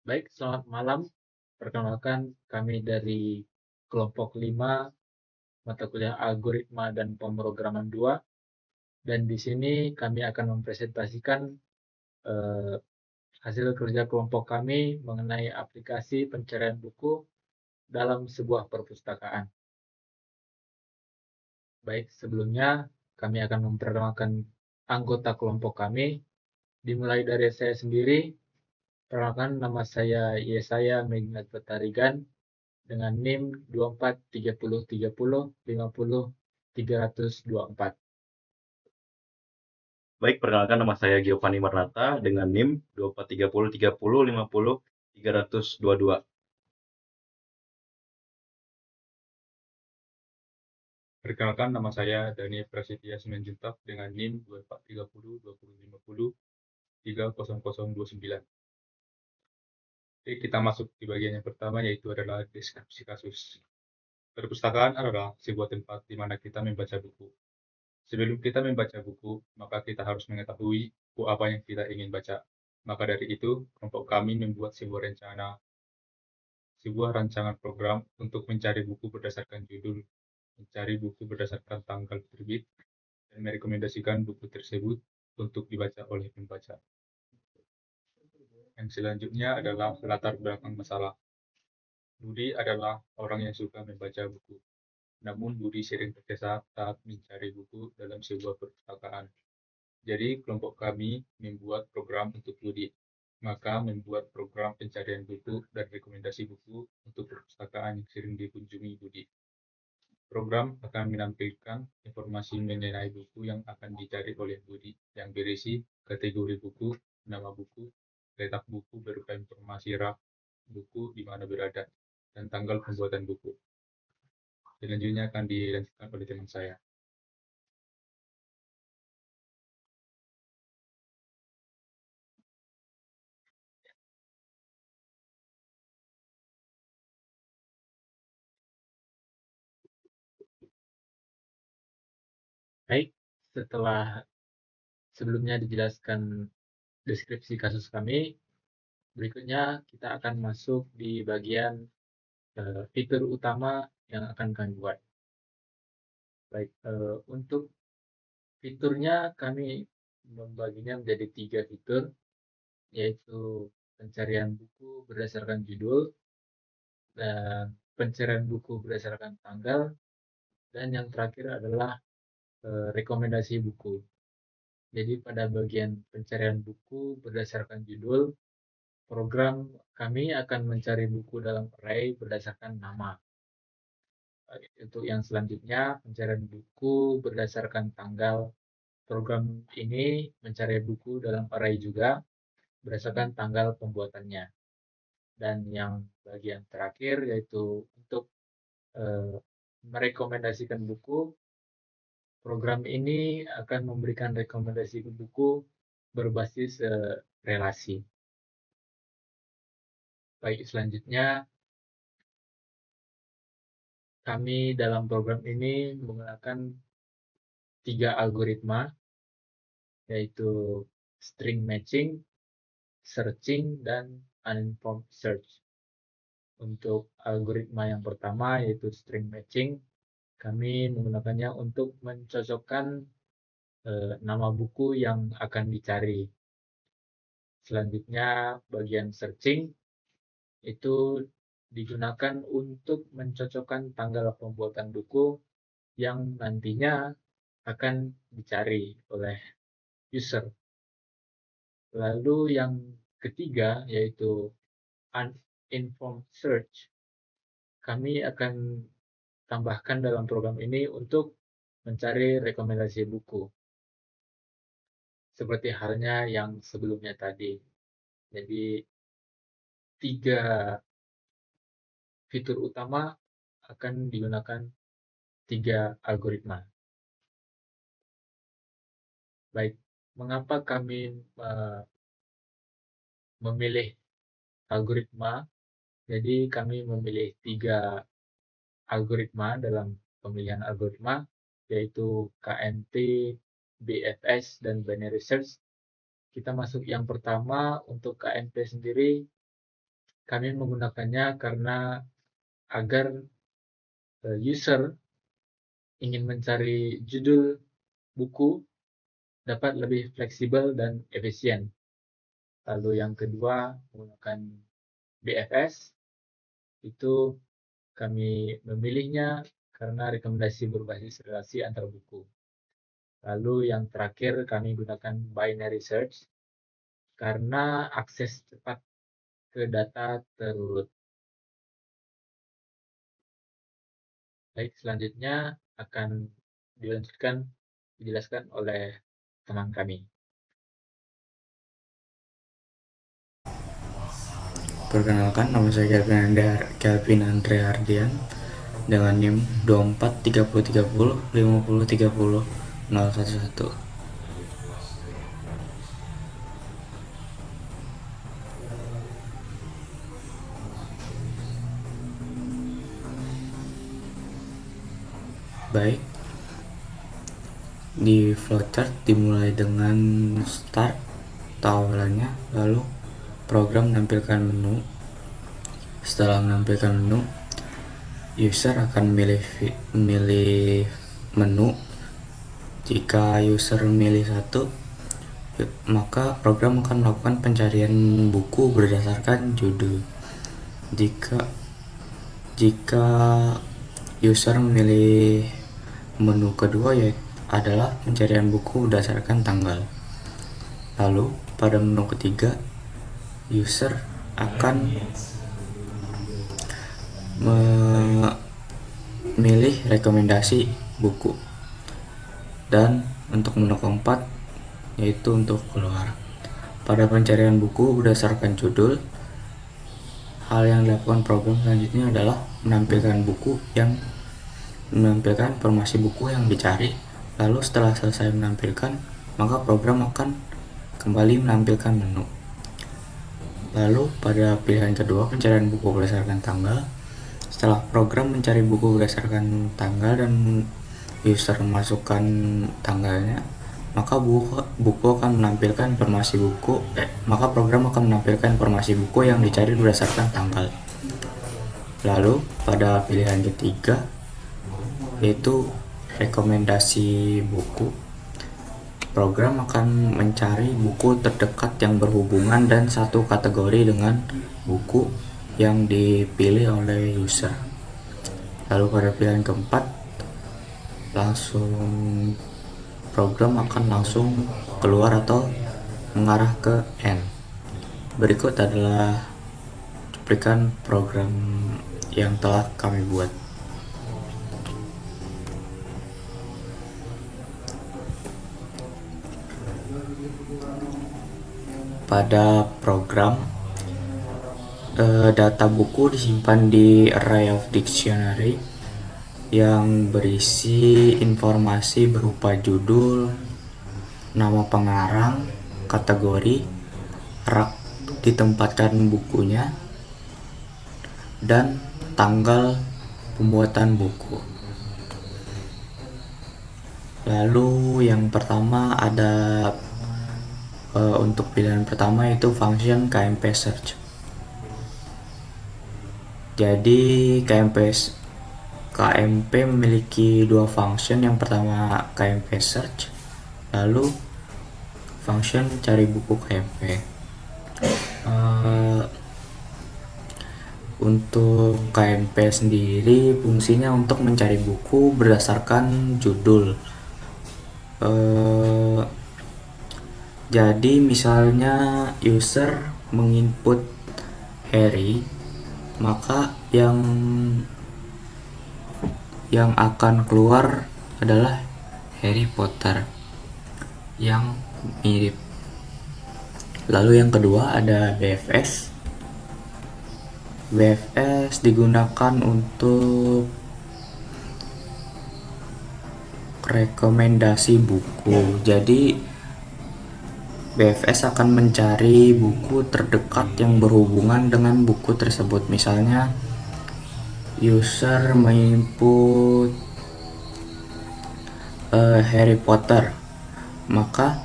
Baik, selamat malam. Perkenalkan, kami dari kelompok 5 mata kuliah Algoritma dan Pemrograman 2, dan di sini kami akan mempresentasikan eh, hasil kerja kelompok kami mengenai aplikasi pencarian buku dalam sebuah perpustakaan. Baik, sebelumnya kami akan memperkenalkan anggota kelompok kami, dimulai dari saya sendiri. Perkenalkan, nama saya Yesaya Megnat Petarigan dengan NIM 243030500324. Baik, perkenalkan nama saya Giovanni Marnata dengan NIM 243030500322. Perkenalkan, nama saya Dani Prasetya Simanjuntak dengan NIM 24302050300029. Oke, kita masuk di bagian yang pertama, yaitu adalah deskripsi kasus. Perpustakaan adalah sebuah tempat di mana kita membaca buku. Sebelum kita membaca buku, maka kita harus mengetahui buku apa yang kita ingin baca. Maka dari itu, kelompok kami membuat sebuah rancangan program untuk mencari buku berdasarkan judul, mencari buku berdasarkan tanggal terbit, dan merekomendasikan buku tersebut untuk dibaca oleh pembaca. Yang selanjutnya adalah latar belakang masalah. Budi adalah orang yang suka membaca buku. Namun Budi sering tergesa saat mencari buku dalam sebuah perpustakaan. Jadi kelompok kami membuat program untuk Budi. Maka membuat program pencarian buku dan rekomendasi buku untuk perpustakaan yang sering dikunjungi Budi. Program akan menampilkan informasi mengenai buku yang akan dicari oleh Budi yang berisi kategori buku, nama buku, letak buku berupa informasi rak buku di mana berada, dan tanggal pembuatan buku. Selanjutnya akan dilanjutkan oleh teman saya. Baik, setelah sebelumnya dijelaskan deskripsi kasus kami, berikutnya kita akan masuk di bagian fitur utama yang akan kami buat. Baik, untuk fiturnya kami membaginya menjadi 3 fitur, yaitu pencarian buku berdasarkan judul, dan pencarian buku berdasarkan tanggal, dan yang terakhir adalah rekomendasi buku. Jadi pada bagian pencarian buku berdasarkan judul, program kami akan mencari buku dalam array berdasarkan nama. Untuk yang selanjutnya, pencarian buku berdasarkan tanggal. Program ini mencari buku dalam array juga berdasarkan tanggal pembuatannya. Dan yang bagian terakhir yaitu untuk merekomendasikan buku, program ini akan memberikan rekomendasi buku berbasis relasi. Baik, selanjutnya kami dalam program ini menggunakan 3 algoritma, yaitu string matching, searching, dan uninformed search. Untuk algoritma yang pertama yaitu string matching, kami menggunakannya untuk mencocokkan nama buku yang akan dicari. Selanjutnya bagian searching itu digunakan untuk mencocokkan tanggal pembuatan buku yang nantinya akan dicari oleh user. Lalu yang ketiga yaitu uninformed search. Kami akan tambahkan dalam program ini untuk mencari rekomendasi buku. Seperti halnya yang sebelumnya tadi. Jadi 3 fitur utama akan digunakan 3 algoritma. Baik, mengapa kami memilih algoritma? Jadi kami memilih 3 algoritma dalam pemilihan algoritma, yaitu KNT, BFS, dan binary search. Kita masuk yang pertama. Untuk KNT sendiri, Kami menggunakannya karena agar user ingin mencari judul buku dapat lebih fleksibel dan efisien. Lalu yang kedua, menggunakan BFS, itu kami memilihnya karena rekomendasi berbasis relasi antar buku. Lalu yang terakhir, kami gunakan binary search karena akses cepat ke data terurut. Baik, selanjutnya akan dijelaskan oleh teman kami. Perkenalkan, nama saya Kelvin Andre Ardian dengan NIM 24 30 30 50 30 011. Baik, di flowchart dimulai dengan start atau awalannya, lalu program menampilkan menu. Setelah menampilkan menu, user akan memilih menu. Jika user memilih satu, maka program akan melakukan pencarian buku berdasarkan judul. Jika user memilih menu kedua, yaitu adalah pencarian buku berdasarkan tanggal. Lalu pada menu ketiga, user akan memilih rekomendasi buku. Dan untuk menu keempat, yaitu untuk keluar. Pada pencarian buku berdasarkan judul, hal yang dilakukan program selanjutnya adalah menampilkan informasi buku yang dicari. Lalu setelah selesai menampilkan, maka program akan kembali menampilkan menu. Lalu pada pilihan kedua, pencarian buku berdasarkan tanggal. Setelah program mencari buku berdasarkan tanggal dan user memasukkan tanggalnya, maka program akan menampilkan informasi buku yang dicari berdasarkan tanggal. Lalu pada pilihan ketiga, yaitu rekomendasi buku, program akan mencari buku terdekat yang berhubungan dan satu kategori dengan buku yang dipilih oleh user. Lalu pada pilihan keempat, program akan langsung keluar atau mengarah ke N. Berikut adalah cuplikan program yang telah kami buat. Pada program, data buku disimpan di array of dictionary yang berisi informasi berupa judul, nama pengarang, kategori, rak ditempatkan bukunya, dan tanggal pembuatan buku. Lalu yang pertama ada untuk pilihan pertama yaitu function KMP search. Jadi KMP memiliki dua function. Yang pertama KMP search, lalu function cari buku KMP. Untuk KMP sendiri fungsinya untuk mencari buku berdasarkan judul. Jadi misalnya user menginput Harry, maka yang akan keluar adalah Harry Potter yang mirip. Lalu yang kedua ada BFS. BFS digunakan untuk rekomendasi buku. Jadi BFS akan mencari buku terdekat yang berhubungan dengan buku tersebut. Misalnya user menginput Harry Potter, maka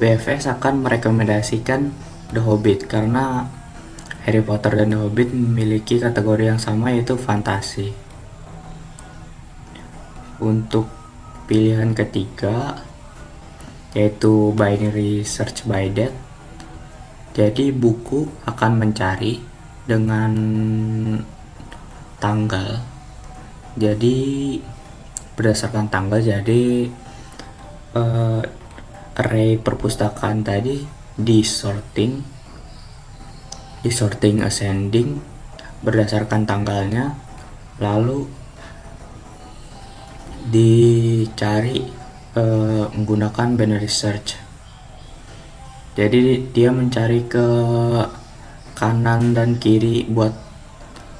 BFS akan merekomendasikan The Hobbit, karena Harry Potter dan The Hobbit memiliki kategori yang sama, yaitu fantasi. Untuk pilihan ketiga yaitu binary search by date. Jadi buku akan mencari dengan tanggal. Jadi berdasarkan tanggal, jadi array perpustakaan tadi disorting ascending berdasarkan tanggalnya, lalu dicari menggunakan binary search. Jadi dia mencari ke kanan dan kiri buat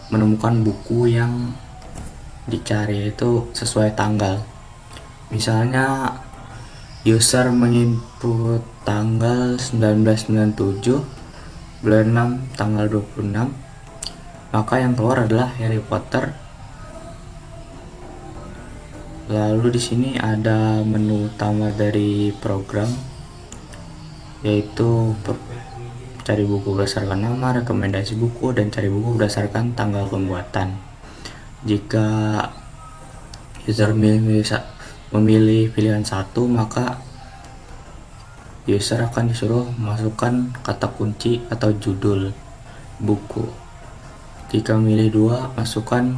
menemukan buku yang dicari itu sesuai tanggal. Misalnya user menginput tanggal 1997 bulan 6 tanggal 26, maka yang keluar adalah Harry Potter. Lalu di sini ada menu utama dari program, yaitu cari buku berdasarkan nama, rekomendasi buku, dan cari buku berdasarkan tanggal pembuatan. Jika user memilih pilihan satu, maka user akan disuruh masukkan kata kunci atau judul buku. Jika memilih dua, masukkan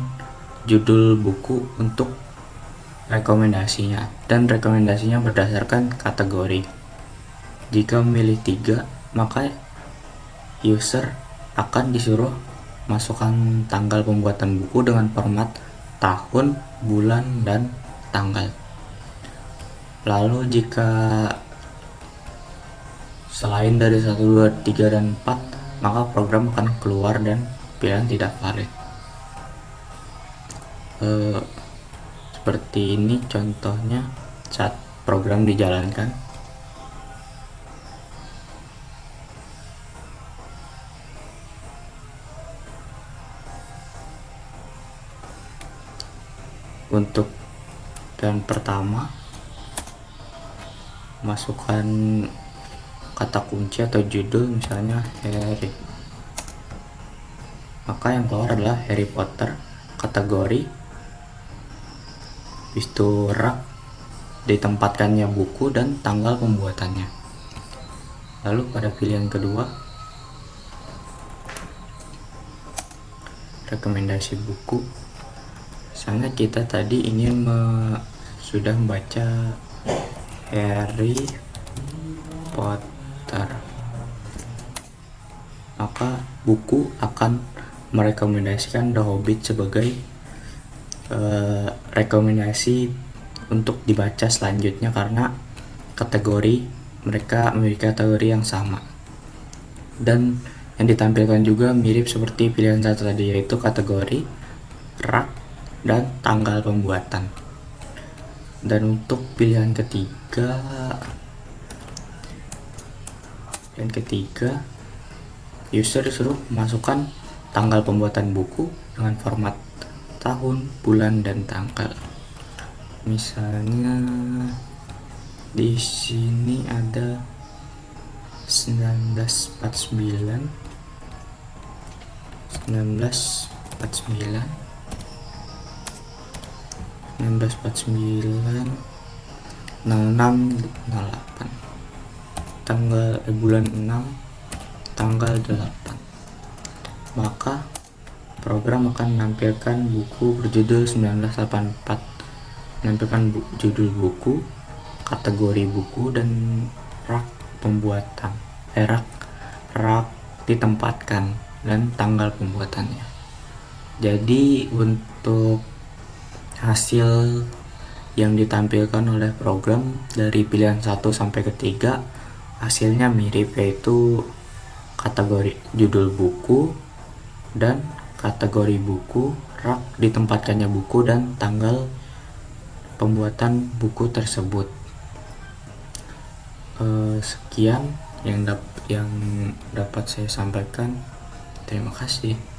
judul buku untuk rekomendasinya, dan rekomendasinya berdasarkan kategori. Jika memilih tiga, maka user akan disuruh masukkan tanggal pembuatan buku dengan format tahun, bulan, dan tanggal. Lalu jika selain dari 1, 2, 3, dan 4, maka program akan keluar dan pilihan tidak valid. Seperti ini contohnya saat program dijalankan. Untuk yang pertama, masukkan kata kunci atau judul, misalnya Harry, maka yang keluar adalah Harry Potter. Kategori, habis itu rak, ditempatkannya buku, dan tanggal pembuatannya. Lalu pada pilihan kedua, rekomendasi buku. Misalnya kita tadi ingin sudah membaca Harry Potter, maka buku akan merekomendasikan The Hobbit sebagai rekomendasi untuk dibaca selanjutnya, karena kategori mereka memiliki kategori yang sama, dan yang ditampilkan juga mirip seperti pilihan satu tadi, yaitu kategori, rak, dan tanggal pembuatan. Dan untuk pilihan ketiga user disuruh masukkan tanggal pembuatan buku dengan format tahun, bulan, dan tanggal. Misalnya di sini ada 1949 0608 tanggal bulan 6 tanggal 8, maka program akan menampilkan buku berjudul 1984, menampilkan judul buku, kategori buku, dan rak pembuatan, rak ditempatkan, dan tanggal pembuatannya. Jadi untuk hasil yang ditampilkan oleh program dari pilihan 1 sampai ke 3, hasilnya mirip, yaitu kategori judul buku dan kategori buku, rak ditempatkannya buku, dan tanggal pembuatan buku tersebut. Sekian yang dapat saya sampaikan. Terima kasih.